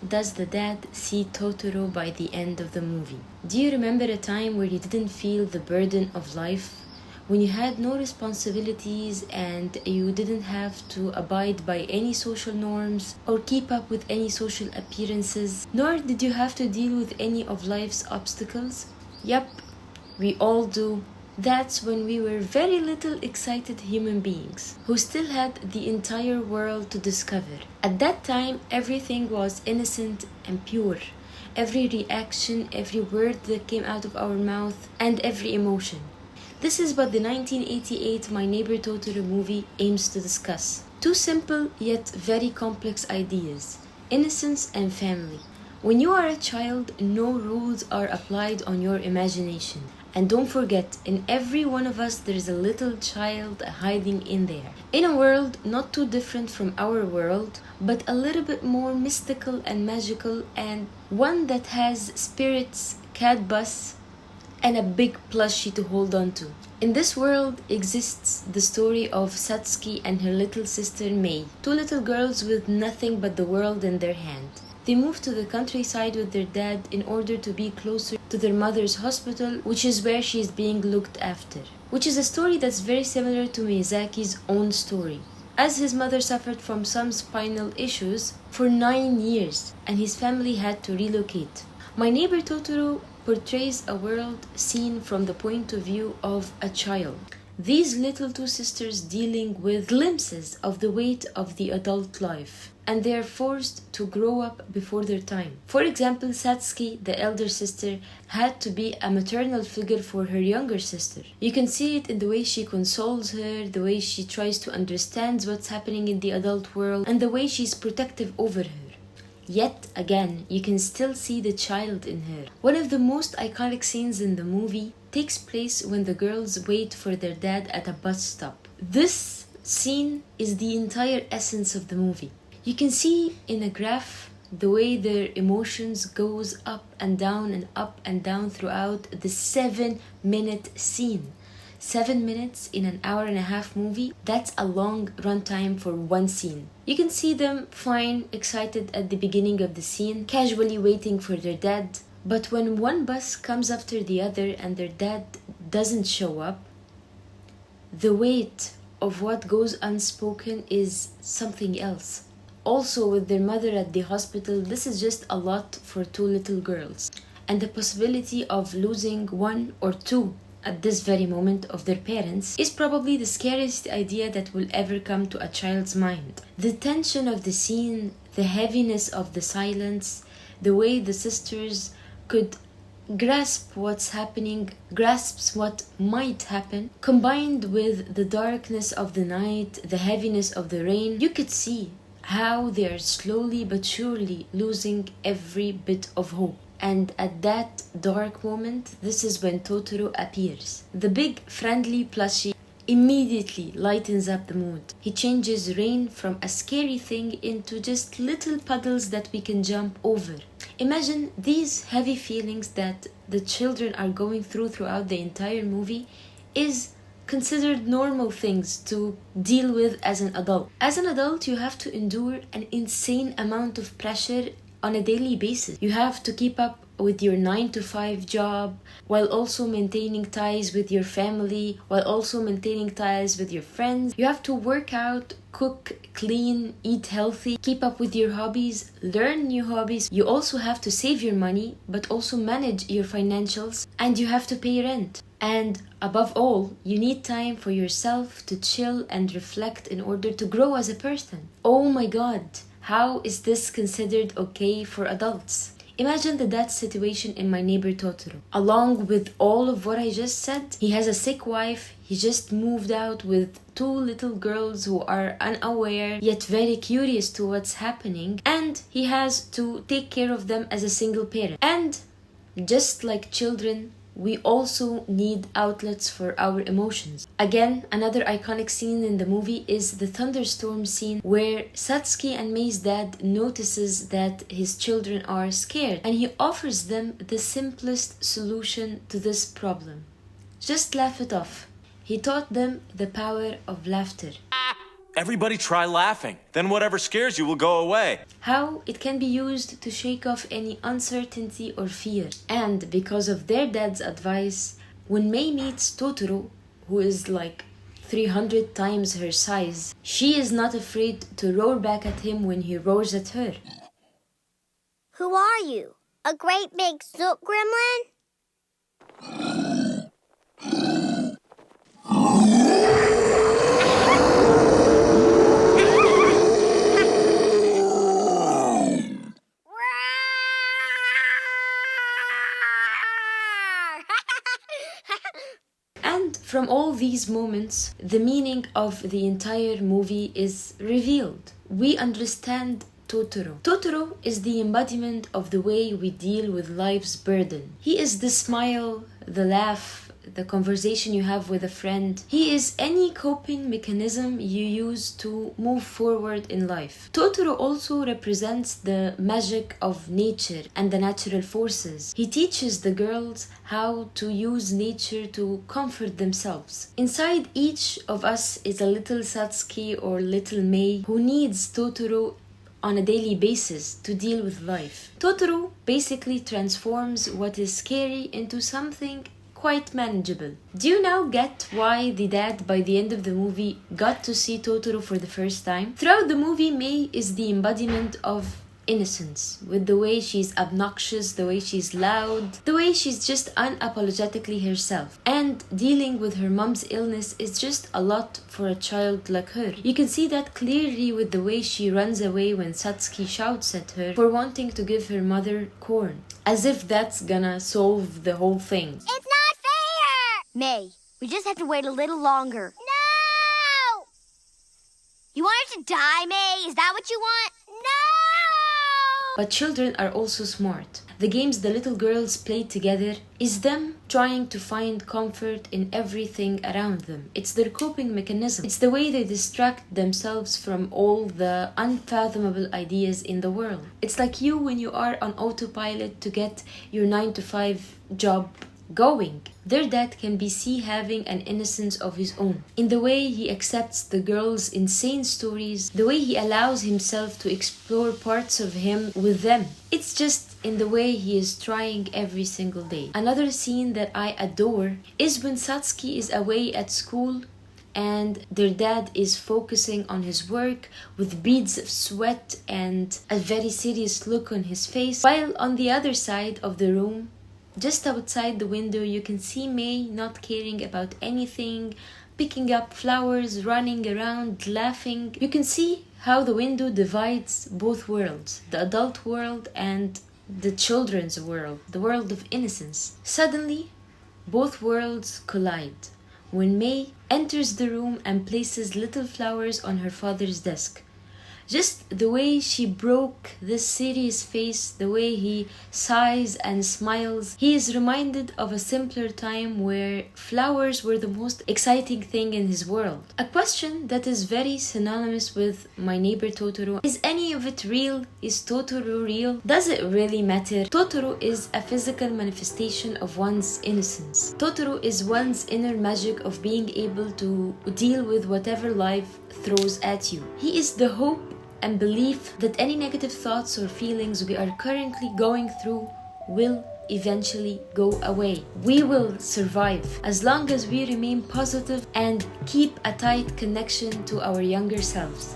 does the dad see Totoro by the end of the movie? Do you remember a time where you didn't feel the burden of life? When you had no responsibilities and you didn't have to abide by any social norms or keep up with any social appearances, nor did you have to deal with any of life's obstacles? Yep, we all do. That's when we were very little excited human beings who still had the entire world to discover. At that time, everything was innocent and pure. Every reaction, every word that came out of our mouth, and every emotion. This is what the 1988 My Neighbor Totoro movie aims to discuss. Two simple yet very complex ideas: innocence and family. When you are a child, no rules are applied on your imagination. And don't forget, in every one of us there is a little child hiding in there. In a world not too different from our world, but a little bit more mystical and magical, and one that has spirits, cat bus, and a big plushie to hold on to. In this world exists the story of Satsuki and her little sister Mei, two little girls with nothing but the world in their hand. They moved to the countryside with their dad in order to be closer to their mother's hospital, which is where she is being looked after. Which is a story that's very similar to Miyazaki's own story, as his mother suffered from some spinal issues for 9 years and his family had to relocate. My Neighbor Totoro portrays a world seen from the point of view of a child. These little two sisters dealing with glimpses of the weight of the adult life, and they are forced to grow up before their time. For example, Satsuki, the elder sister, had to be a maternal figure for her younger sister. You can see it in the way she consoles her, the way she tries to understand what's happening in the adult world, and the way she's protective over her. Yet again, you can still see the child in her. One of the most iconic scenes in the movie takes place when the girls wait for their dad at a bus stop. This scene is the entire essence of the movie. You can see in a graph the way their emotions goes up and down throughout the 7-minute scene. 7 minutes in an hour and a half movie, that's a long runtime for one scene. You can see them fine, excited at the beginning of the scene, casually waiting for their dad. But when one bus comes after the other and their dad doesn't show up, the weight of what goes unspoken is something else. Also, with their mother at the hospital, this is just a lot for two little girls. And the possibility of losing one or two at this very moment of their parents is probably the scariest idea that will ever come to a child's mind. The tension of the scene, the heaviness of the silence, the way the sisters could grasp what's happening, grasps what might happen, combined with the darkness of the night, the heaviness of the rain, you could see how they are slowly but surely losing every bit of hope. And at that dark moment, this is when Totoro appears. The big friendly plushie immediately lightens up the mood. He changes rain from a scary thing into just little puddles that we can jump over. Imagine these heavy feelings that the children are going throughout the entire movie is considered normal things to deal with as an adult. As an adult, you have to endure an insane amount of pressure on a daily basis. You have to keep up with your 9-to-5 job while also maintaining ties with your family, while also maintaining ties with your friends. You have to work out, cook, clean, eat healthy, keep up with your hobbies, learn new hobbies. You also have to save your money, but also manage your financials, and you have to pay rent. And above all, you need time for yourself to chill and reflect in order to grow as a person. Oh my God! How is this considered okay for adults? Imagine that situation in My Neighbor Totoro. Along with all of what I just said, he has a sick wife, he just moved out with two little girls who are unaware yet very curious to what's happening, and he has to take care of them as a single parent. And just like children, we also need outlets for our emotions. Again, another iconic scene in the movie is the thunderstorm scene where Satsuki and Mei's dad notices that his children are scared and he offers them the simplest solution to this problem. Just laugh it off. He taught them the power of laughter. Everybody try laughing. Then whatever scares you will go away. How it can be used to shake off any uncertainty or fear. And because of their dad's advice, when Mei meets Totoro, who is like 300 times her size, she is not afraid to roar back at him when he roars at her. Who are you? A great big soot gremlin? And from all these moments, the meaning of the entire movie is revealed. We understand Totoro. Totoro is the embodiment of the way we deal with life's burden. He is the smile, the laugh, the conversation you have with a friend. He is any coping mechanism you use to move forward in life. Totoro also represents the magic of nature and the natural forces. He teaches the girls how to use nature to comfort themselves. Inside each of us is a little Satsuki or little Mei who needs Totoro on a daily basis to deal with life. Totoro basically transforms what is scary into something quite manageable. Do you now get why the dad by the end of the movie got to see Totoro for the first time? Throughout the movie, Mei is the embodiment of innocence, with the way she's obnoxious, the way she's loud, the way she's just unapologetically herself. And dealing with her mom's illness is just a lot for a child like her. You can see that clearly with the way she runs away when Satsuki shouts at her for wanting to give her mother corn, as if that's gonna solve the whole thing. It's not fair! May, we just have to wait a little longer. No! You want her to die, May? Is that what you want? No! But children are also smart. The games the little girls play together is them trying to find comfort in everything around them. It's their coping mechanism. It's the way they distract themselves from all the unfathomable ideas in the world. It's like you when you are on autopilot to get your 9-to-5 job going. Their dad can be seen having an innocence of his own. In the way he accepts the girl's insane stories, the way he allows himself to explore parts of him with them. It's just in the way he is trying every single day. Another scene that I adore is when Satsuki is away at school and their dad is focusing on his work with beads of sweat and a very serious look on his face, while on the other side of the room, just outside the window, you can see Mei not caring about anything, picking up flowers, running around, laughing. You can see how the window divides both worlds, the adult world and the children's world, the world of innocence. Suddenly, both worlds collide when Mei enters the room and places little flowers on her father's desk. Just the way she broke this serious face, the way he sighs and smiles, he is reminded of a simpler time where flowers were the most exciting thing in his world. A question that is very synonymous with My Neighbor Totoro. Is any of it real? Is Totoro real? Does it really matter? Totoro is a physical manifestation of one's innocence. Totoro is one's inner magic of being able to deal with whatever life throws at you. He is the hope and belief that any negative thoughts or feelings we are currently going through will eventually go away. We will survive as long as we remain positive and keep a tight connection to our younger selves.